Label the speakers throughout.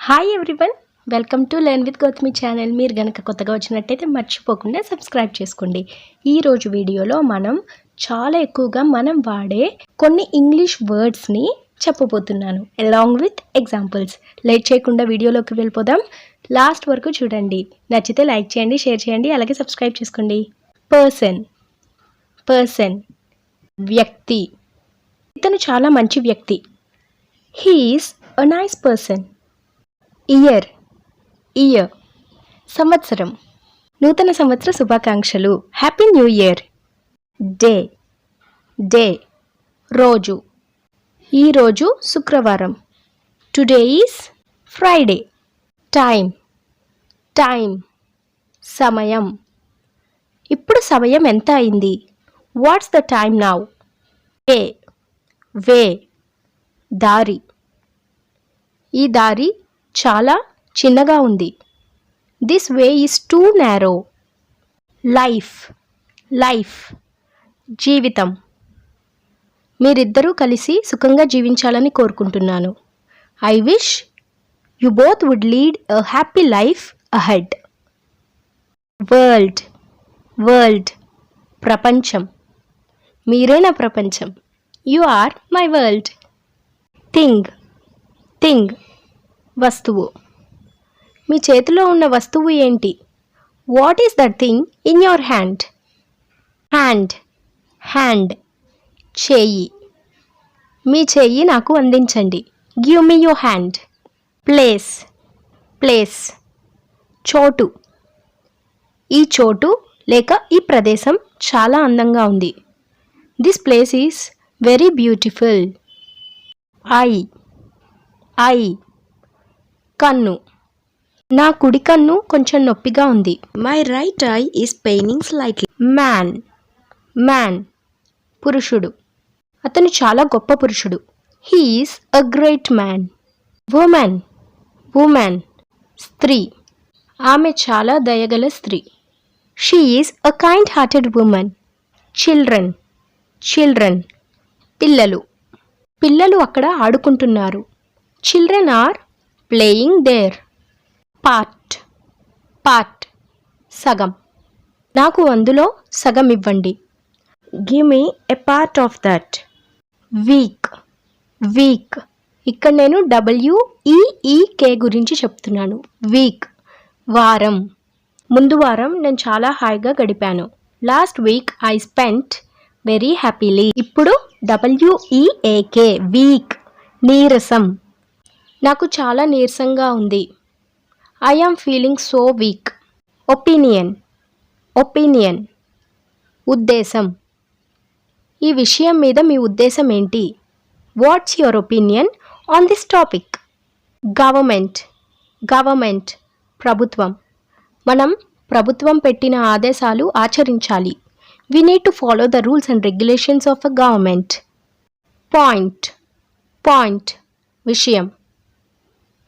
Speaker 1: Hi everyone, welcome to learn with Gautami channel. మీరు కనుక కొత్తగా వచ్చినట్టయితే మర్చిపోకుండా సబ్స్క్రైబ్ చేసుకోండి. ఈరోజు వీడియోలో మనం చాలా ఎక్కువగా మనం వాడే కొన్ని ఇంగ్లీష్ వర్డ్స్ని చెప్పబోతున్నాను అలాంగ్ విత్ ఎగ్జాంపుల్స్. లేట్ చేయకుండా వీడియోలోకి వెళ్ళిపోదాం. లాస్ట్ వరకు చూడండి. నచ్చితే లైక్ చేయండి, షేర్ చేయండి, అలాగే సబ్స్క్రైబ్ చేసుకోండి. పర్సన్, పర్సన్ వ్యక్తి. ఇతను చాలా మంచి వ్యక్తి. He is a nice person. Year, year సంవత్సరం. నూతన సంవత్సర శుభాకాంక్షలు, happy new year. Day, day రోజు. ఈరోజు శుక్రవారం, today is Friday. Time, time సమయం. ఇప్పుడు సమయం ఎంత అయింది? What's the time now? Way, way దారి. ఈ దారి చాలా చిన్నగా ఉంది. This way is too narrow. Life, life జీవితం. మీరిద్దరూ కలిసి సుఖంగా జీవించాలని కోరుకుంటున్నాను. I wish you both would lead a happy life ahead. World, world ప్రపంచం. మీరే నా ప్రపంచం. You are my world. Thing, thing వస్తువు. మీ చేతిలో ఉన్న వస్తువు ఏంటి? What is that thing in your hand? Hand, hand చేయి. మీ చేయి నాకు అందించండి. Give me your hand. Place, place చోటు. ఈ చోటు లేక ఈ ప్రదేశం చాలా అందంగా ఉంది. This place is very beautiful. Eye, eye కన్ను. నా కుడి కన్ను కొంచెం నొప్పిగా ఉంది. My right eye is paining slightly. Man, man పురుషుడు. అతను చాలా గొప్ప పురుషుడు. He is a great man. Woman, woman స్త్రీ. ఆమె చాలా దయగల స్త్రీ. She is a kind hearted woman. Children, children పిల్లలు. పిల్లలు అక్కడ ఆడుకుంటున్నారు. Children are playing there. Part, part సగం. నాకు అందులో సగం ఇవ్వండి. Give me a part of that. Week, week ఇక్కడ నేను WEEK గురించి చెప్తున్నాను. వీక్ వారం. ముందు వారం నేను చాలా హాయిగా గడిపాను. Last week I spent very happily. ఇప్పుడు WEAK వీక్ నీరసం. నాకు చాలా నీరసంగా ఉంది. I am feeling so weak. Opinion, opinion ఉద్దేశం. ఈ విషయం మీద మీ ఉద్దేశం ఏంటి? What's your opinion on this topic? Government, government ప్రభుత్వం. మనం ప్రభుత్వం పెట్టిన ఆదేశాలు ఆచరించాలి. We need to follow the rules and regulations of a government. Point, point విషయం.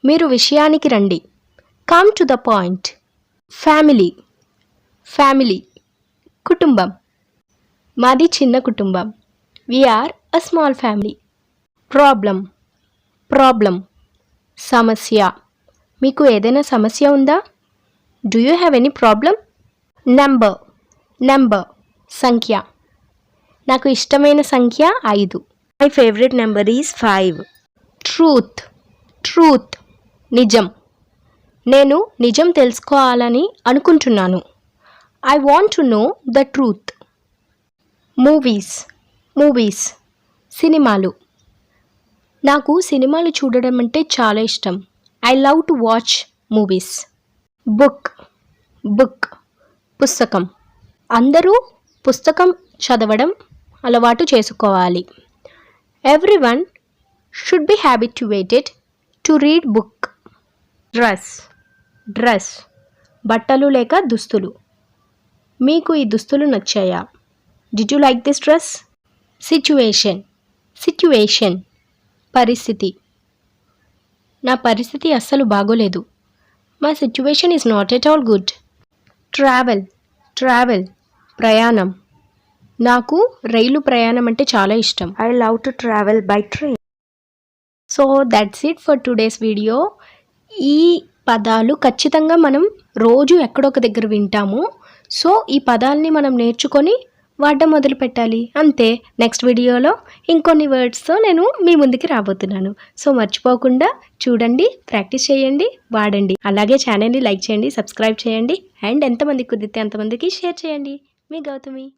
Speaker 1: మీరు విషయానికి రండి. Come to the point. Family, family కుటుంబం. మాది చిన్న కుటుంబం. We are a small family. Problem, problem సమస్య. మీకు ఏదైనా సమస్య ఉందా? Do you have any problem? Number, number సంఖ్య. నాకు ఇష్టమైన సంఖ్య 5. My favourite number is 5. Truth, truth నిజం. నేను నిజం తెలుసుకోవాలని అనుకుంటున్నాను. I want to know the truth. Movies, movies సినిమాలు. నాకు సినిమాలు చూడడం అంటే చాలా ఇష్టం. I love to watch movies. Book, book పుస్తకం. అందరూ పుస్తకం చదవడం అలవాటు చేసుకోవాలి. Everyone should be habituated to read book. Dress, dress బట్టలు లేక దుస్తులు. మీకు ఈ దుస్తులు నచ్చాయా? Did you like this dress? Situation, situation పరిస్థితి. నా పరిస్థితి అస్సలు బాగోలేదు. My situation is not at all good. Travel, travel ప్రయాణం. నాకు రైలు ప్రయాణం అంటే చాలా ఇష్టం. I love to travel by train. So that's it for today's video. ఈ పదాలు ఖచ్చితంగా మనం రోజు ఎక్కడొక దగ్గర వింటాము. సో ఈ పదాలని మనం నేర్చుకొని వాడడం మొదలు పెట్టాలి. అంతే. నెక్స్ట్ వీడియోలో ఇంకొన్ని వర్డ్స్తో నేను మీ ముందుకి రాబోతున్నాను. సో మర్చిపోకుండా చూడండి, ప్రాక్టీస్ చేయండి, వాడండి. అలాగే ఛానల్ని లైక్ చేయండి, సబ్స్క్రైబ్ చేయండి అండ్ ఎంతమందికి కుదిరితే అంతమందికి షేర్ చేయండి. మీ గౌతమి.